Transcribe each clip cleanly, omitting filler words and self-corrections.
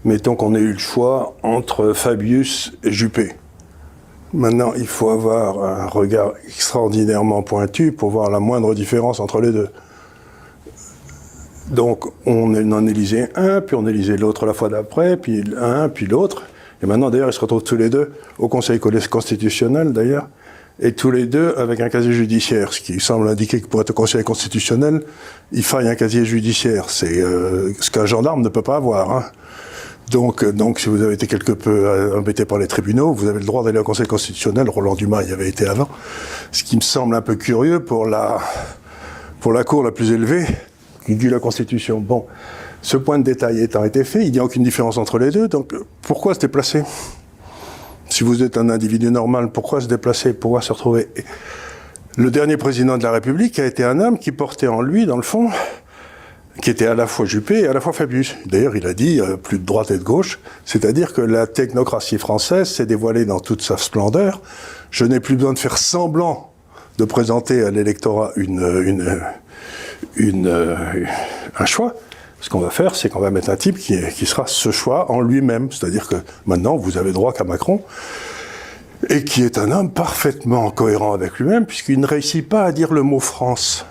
Mettons qu'on ait eu le choix entre Fabius et Juppé. Maintenant, il faut avoir un regard extraordinairement pointu pour voir la moindre différence entre les deux. Donc, on en élisait un, puis on élisait l'autre la fois d'après, puis un, puis l'autre. Et maintenant, d'ailleurs, ils se retrouvent tous les deux au Conseil constitutionnel, d'ailleurs, et tous les deux avec un casier judiciaire, ce qui semble indiquer que pour être au Conseil constitutionnel, il faille un casier judiciaire. C'est ce qu'un gendarme ne peut pas avoir, hein. Donc, si vous avez été quelque peu embêté par les tribunaux, vous avez le droit d'aller au Conseil constitutionnel. Roland Dumas y avait été avant. Ce qui me semble un peu curieux pour la cour la plus élevée, qui dit la Constitution. Bon, ce point de détail étant été fait, il n'y a aucune différence entre les deux, donc pourquoi se déplacer? Si vous êtes un individu normal, pourquoi se déplacer? Pourquoi se retrouver? Le dernier président de la République a été un homme qui portait en lui, dans le fond, qui était à la fois Juppé et à la fois Fabius. D'ailleurs, il a dit plus de droite et de gauche, c'est-à-dire que la technocratie française s'est dévoilée dans toute sa splendeur. Je n'ai plus besoin de faire semblant de présenter à l'électorat un choix. Ce qu'on va faire, c'est qu'on va mettre un type qui sera ce choix en lui-même. C'est-à-dire que maintenant, vous avez droit qu'à Macron, et qui est un homme parfaitement cohérent avec lui-même, puisqu'il ne réussit pas à dire le mot France.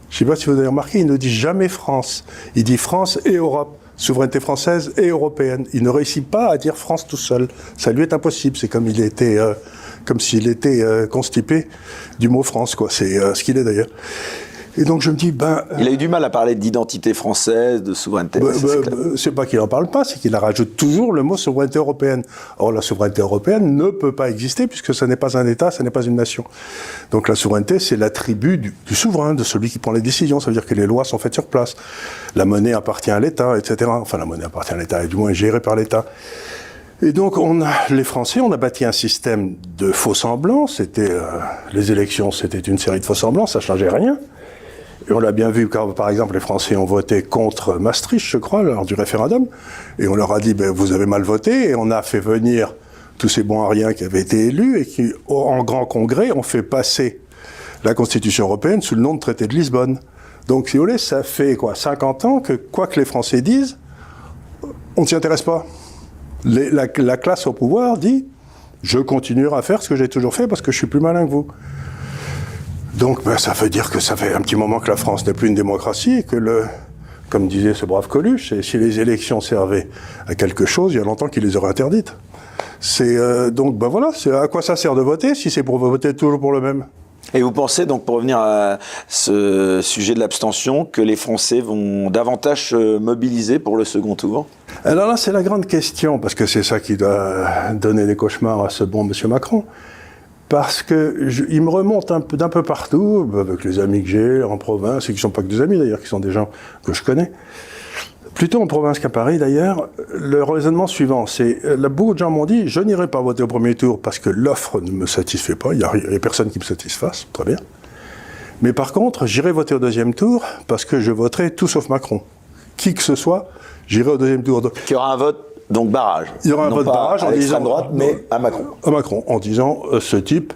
Je ne sais pas si vous avez remarqué, il ne dit jamais France. Il dit France et Europe, souveraineté française et européenne. Il ne réussit pas à dire France tout seul. Ça lui est impossible. C'est comme s'il était constipé du mot France, quoi. C'est ce qu'il est d'ailleurs. Et donc je me dis, il a eu du mal à parler d'identité française, de souveraineté. C'est pas qu'il n'en parle pas, c'est qu'il rajoute toujours le mot souveraineté européenne. Or, la souveraineté européenne ne peut pas exister puisque ce n'est pas un État, ce n'est pas une nation. Donc la souveraineté, c'est l'attribut du souverain, de celui qui prend les décisions. Ça veut dire que les lois sont faites sur place. La monnaie appartient à l'État, etc. Enfin, la monnaie appartient à l'État, et du moins gérée par l'État. Et donc, les Français, on a bâti un système de faux-semblants. Les élections, c'était une série de faux-semblants, ça ne changeait rien. Et on l'a bien vu quand, par exemple, les Français ont voté contre Maastricht, je crois, lors du référendum. Et on leur a dit, vous avez mal voté. Et on a fait venir tous ces bons à rien qui avaient été élus et qui, en grand congrès, ont fait passer la Constitution européenne sous le nom de traité de Lisbonne. Donc, si vous voulez, ça fait 50 ans que, quoi que les Français disent, on ne s'y intéresse pas. La classe au pouvoir dit, je continuerai à faire ce que j'ai toujours fait parce que je suis plus malin que vous. Donc, ça veut dire que ça fait un petit moment que la France n'est plus une démocratie et que comme disait ce brave Coluche, si les élections servaient à quelque chose, il y a longtemps qu'ils les auraient interdites. Donc, voilà, à quoi ça sert de voter si c'est pour voter toujours pour le même? Et vous pensez donc, pour revenir à ce sujet de l'abstention, que les Français vont davantage se mobiliser pour le second tour? Alors là, c'est la grande question, parce que c'est ça qui doit donner des cauchemars à ce bon monsieur Macron. Parce qu'il me remonte d'un peu partout, avec les amis que j'ai en province, et qui ne sont pas que des amis d'ailleurs, qui sont des gens que je connais, plutôt en province qu'à Paris d'ailleurs, le raisonnement suivant, c'est, beaucoup de gens m'ont dit, je n'irai pas voter au premier tour parce que l'offre ne me satisfait pas, il n'y a personne qui me satisfasse, très bien. Mais par contre, j'irai voter au deuxième tour parce que je voterai tout sauf Macron. Qui que ce soit, j'irai au deuxième tour. Il y aura un vote. Donc barrage. Il y aura un vote barrage en disant droite, mais à Macron. À Macron, en disant ce type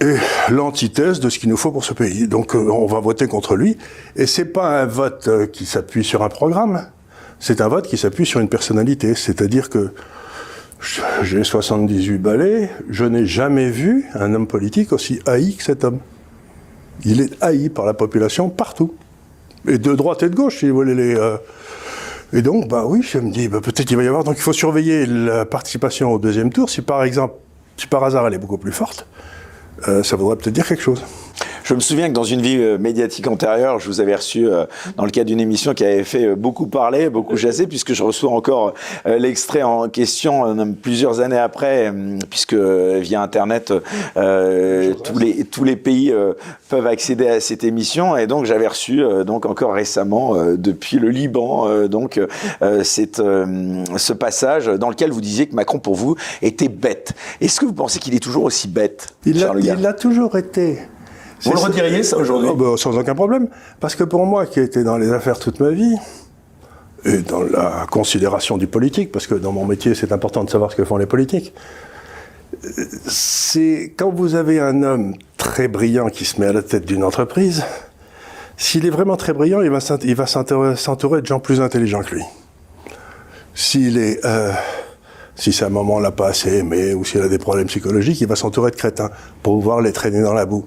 est l'antithèse de ce qu'il nous faut pour ce pays. Donc on va voter contre lui. Et c'est pas un vote qui s'appuie sur un programme. C'est un vote qui s'appuie sur une personnalité. C'est-à-dire que j'ai 78 balais, je n'ai jamais vu un homme politique aussi haï que cet homme. Il est haï par la population partout. Et de droite et de gauche, si vous voulez Et donc, oui, je me dis, peut-être qu'il va y avoir... Donc, il faut surveiller la participation au deuxième tour. Si par hasard, elle est beaucoup plus forte, ça voudrait peut-être dire quelque chose. Je me souviens que dans une vie médiatique antérieure, je vous avais reçu dans le cadre d'une émission qui avait fait beaucoup parler, beaucoup jaser, puisque je reçois encore l'extrait en question plusieurs années après, puisque via Internet, tous les pays peuvent accéder à cette émission. Et donc, j'avais reçu donc encore récemment, depuis le Liban, ce passage dans lequel vous disiez que Macron, pour vous, était bête. Est-ce que vous pensez qu'il est toujours aussi bête, Charles Huguard ? Il l'a toujours été. Vous le rediriez, ça, aujourd'hui? Sans aucun problème. Parce que pour moi, qui ai été dans les affaires toute ma vie, et dans la considération du politique, parce que dans mon métier, c'est important de savoir ce que font les politiques, c'est quand vous avez un homme très brillant qui se met à la tête d'une entreprise, s'il est vraiment très brillant, il va s'entourer de gens plus intelligents que lui. si c'est un moment l'a pas assez aimé, ou s'il a des problèmes psychologiques, il va s'entourer de crétins pour pouvoir les traîner dans la boue.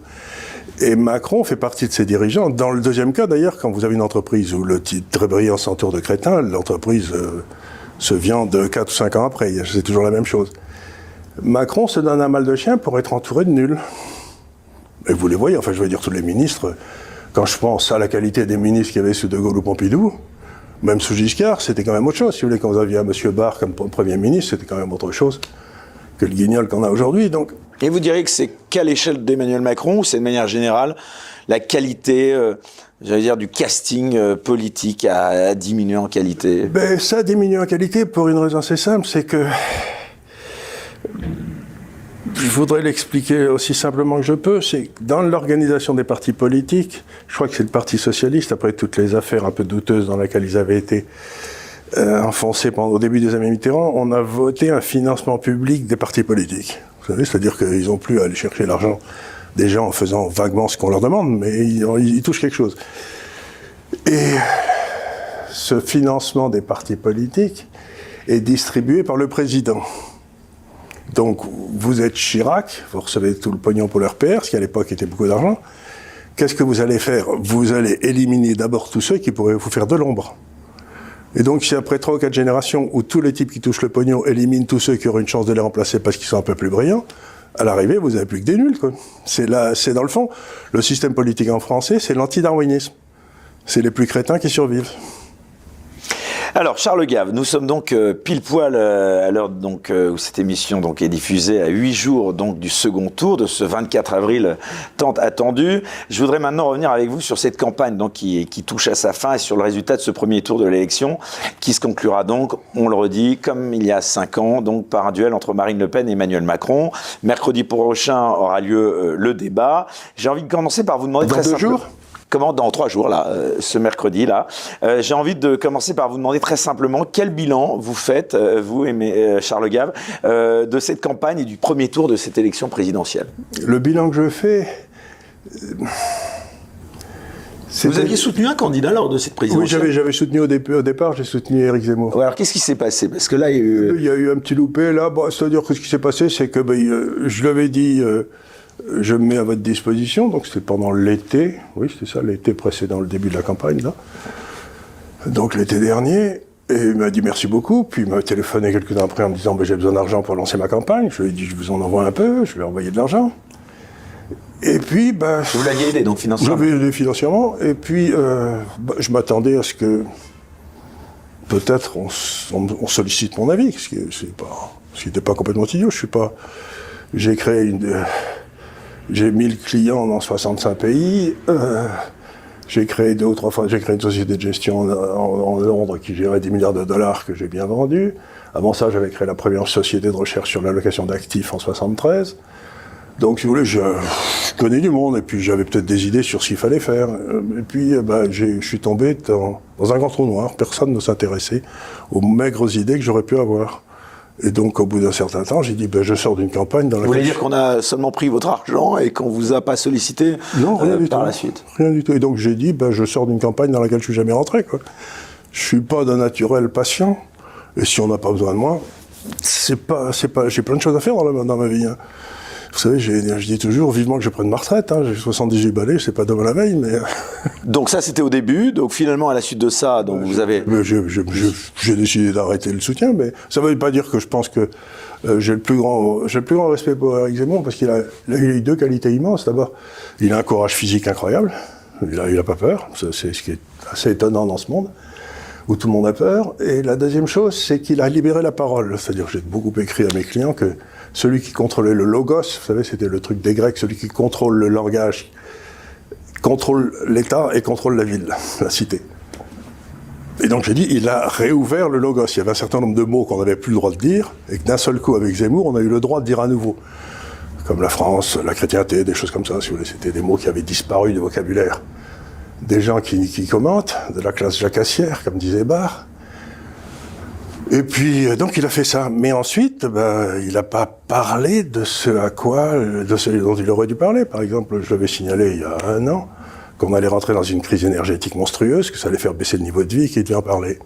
Et Macron fait partie de ces dirigeants. Dans le deuxième cas, d'ailleurs, quand vous avez une entreprise où le titre très brillant s'entoure de crétins, l'entreprise se viande 4 ou 5 ans après. C'est toujours la même chose. Macron se donne un mal de chien pour être entouré de nuls. Et vous les voyez, enfin je veux dire tous les ministres, quand je pense à la qualité des ministres qu'il y avait sous De Gaulle ou Pompidou, même sous Giscard, c'était quand même autre chose. Si vous voulez, quand vous aviez M. Barre comme Premier ministre, c'était quand même autre chose que le guignol qu'on a aujourd'hui. Donc. Et vous diriez que c'est qu'à l'échelle d'Emmanuel Macron, ou c'est de manière générale la qualité, j'allais dire, du casting politique a diminué en qualité? Ben, ça a diminué en qualité pour une raison assez simple, c'est que je voudrais l'expliquer aussi simplement que je peux, c'est que dans l'organisation des partis politiques, je crois que c'est le Parti socialiste, après toutes les affaires un peu douteuses dans lesquelles ils avaient été enfoncés au début des années Mitterrand, on a voté un financement public des partis politiques. Vous savez, c'est-à-dire qu'ils n'ont plus à aller chercher l'argent des gens en faisant vaguement ce qu'on leur demande, mais ils touchent quelque chose. Et ce financement des partis politiques est distribué par le président. Donc, vous êtes Chirac, vous recevez tout le pognon pour le RPR, ce qui à l'époque était beaucoup d'argent. Qu'est-ce que vous allez faire? Vous allez éliminer d'abord tous ceux qui pourraient vous faire de l'ombre. Et donc, si après 3 ou 4 générations où tous les types qui touchent le pognon éliminent tous ceux qui auraient une chance de les remplacer parce qu'ils sont un peu plus brillants, à l'arrivée, vous n'avez plus que des nuls, quoi. C'est dans le fond, le système politique en français, c'est l'antidarwinisme. C'est les plus crétins qui survivent. Alors, Charles Gave, nous sommes donc pile poil à l'heure donc où cette émission donc est diffusée à 8 jours donc du second tour de ce 24 avril tant attendu. Je voudrais maintenant revenir avec vous sur cette campagne donc qui touche à sa fin et sur le résultat de ce premier tour de l'élection qui se conclura donc, on le redit, comme il y a 5 ans, donc par un duel entre Marine Le Pen et Emmanuel Macron. Mercredi prochain aura lieu le débat. J'ai envie de commencer par vous demander très simplement. 2 jours ? Comment, dans 3 jours, là, ce mercredi-là, j'ai envie de commencer par vous demander très simplement quel bilan vous faites, vous et Charles Gave, de cette campagne et du premier tour de cette élection présidentielle. Le bilan que je fais... Vous aviez soutenu un candidat lors de cette présidentielle? Oui, j'avais soutenu au départ, j'ai soutenu Éric Zemmour. Ouais, alors qu'est-ce qui s'est passé? Parce que là, il y a eu un petit loupé, là. Bon, c'est-à-dire que ce qui s'est passé, c'est que je lui avais dit... je me mets à votre disposition, donc c'était pendant l'été, oui c'était ça, l'été précédent le début de la campagne, là. Donc l'été dernier, et il m'a dit merci beaucoup, puis il m'a téléphoné quelques temps après en me disant j'ai besoin d'argent pour lancer ma campagne, je lui ai dit je vous en envoie un peu, je lui ai envoyé de l'argent. Et puis, vous l'aviez aidé donc financièrement? Je l'avais aidé financièrement, et puis je m'attendais à ce que peut-être on sollicite mon avis, ce qui n'était pas complètement idiot, j'ai 1000 clients dans 65 pays. J'ai créé 2 ou 3 fois, j'ai créé une société de gestion en Londres qui gérait 10 milliards de dollars que j'ai bien vendu. Avant ça, j'avais créé la première société de recherche sur l'allocation d'actifs en 73. Donc, si vous voulez, je connais du monde et puis j'avais peut-être des idées sur ce qu'il fallait faire. Et puis, je suis tombé dans un grand trou noir. Personne ne s'intéressait aux maigres idées que j'aurais pu avoir. Et donc, au bout d'un certain temps, j'ai dit, je sors d'une campagne dans laquelle... Vous voulez dire qu'on a seulement pris votre argent et qu'on vous a pas sollicité par la suite? Rien du tout. Et donc, j'ai dit, je sors d'une campagne dans laquelle je suis jamais rentré, quoi. Je suis pas d'un naturel patient. Et si on n'a pas besoin de moi, j'ai plein de choses à faire dans ma vie, hein. Vous savez, je dis toujours, vivement que je prenne ma retraite, hein. J'ai 78 balais, c'est pas demain la veille, mais... Donc ça, c'était au début, donc finalement, à la suite de ça, donc vous avez... J'ai décidé d'arrêter le soutien, mais ça ne veut pas dire que je pense que j'ai le plus grand respect pour Éric Zemmour, parce qu'il a eu 2 qualités immenses. D'abord, il a un courage physique incroyable, il a pas peur, c'est ce qui est assez étonnant dans ce monde, où tout le monde a peur. Et la deuxième chose, c'est qu'il a libéré la parole, c'est-à-dire que j'ai beaucoup écrit à mes clients que celui qui contrôlait le logos, vous savez, c'était le truc des Grecs, celui qui contrôle le langage, contrôle l'État et contrôle la ville, la cité. Et donc j'ai dit, il a réouvert le logos. Il y avait un certain nombre de mots qu'on n'avait plus le droit de dire, et que d'un seul coup, avec Zemmour, on a eu le droit de dire à nouveau. Comme la France, la chrétienté, des choses comme ça, si vous voulez. C'était des mots qui avaient disparu du vocabulaire. Des gens qui commentent, de la classe jacassière, comme disait Barre. Et puis, donc il a fait ça. Mais ensuite, il n'a pas parlé de ce dont il aurait dû parler. Par exemple, je l'avais signalé il y a 1 an, qu'on allait rentrer dans une crise énergétique monstrueuse, que ça allait faire baisser le niveau de vie, qu'il devait en parler.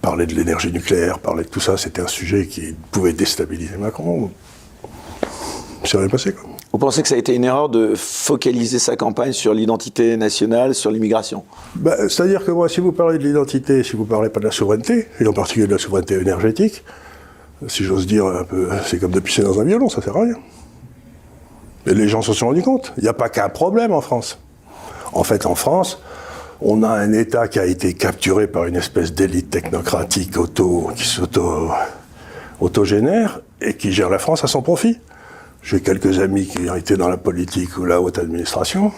Parler de l'énergie nucléaire, parler de tout ça, c'était un sujet qui pouvait déstabiliser Macron. C'est rien passé, quoi. Vous pensez que ça a été une erreur de focaliser sa campagne sur l'identité nationale, sur l'immigration? C'est-à-dire que moi, si vous parlez de l'identité, si vous ne parlez pas de la souveraineté, et en particulier de la souveraineté énergétique, si j'ose dire un peu, c'est comme de pisser dans un violon, ça ne sert à rien. Et les gens se sont rendus compte. Il n'y a pas qu'un problème en France. En fait, en France, on a un État qui a été capturé par une espèce d'élite technocratique qui s'auto-génère et qui gère la France à son profit. J'ai quelques amis qui ont été dans la politique ou la haute administration,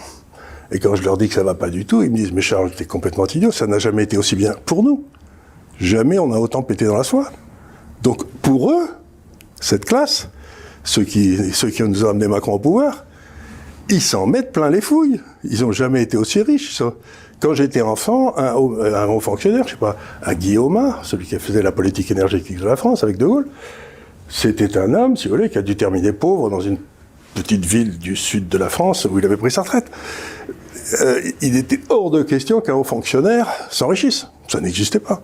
et quand je leur dis que ça ne va pas du tout, ils me disent « Mais Charles, t'es complètement idiot, ça n'a jamais été aussi bien pour nous. Jamais on a autant pété dans la soie. » Donc pour eux, cette classe, ceux qui nous ont amené Macron au pouvoir, ils s'en mettent plein les fouilles. Ils n'ont jamais été aussi riches. Ça. Quand j'étais enfant, un haut fonctionnaire, je sais pas, un Guillaume, celui qui faisait la politique énergétique de la France avec De Gaulle, c'était un homme, si vous voulez, qui a dû terminer pauvre dans une petite ville du sud de la France où il avait pris sa retraite. Il était hors de question qu'un haut fonctionnaire s'enrichisse. Ça n'existait pas.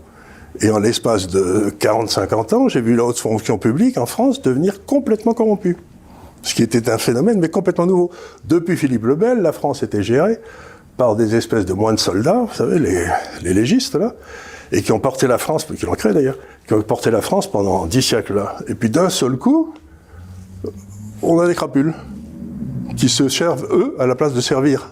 Et en l'espace de 40-50 ans, j'ai vu la haute fonction publique en France devenir complètement corrompue. Ce qui était un phénomène, mais complètement nouveau. Depuis Philippe le Bel, la France était gérée par des espèces de moines soldats, vous savez, les légistes, là, et qui ont porté la France, qui l'ont créé d'ailleurs, qui ont porté la France pendant 10 siècles, là. Et puis d'un seul coup, on a des crapules qui se servent, eux, à la place de servir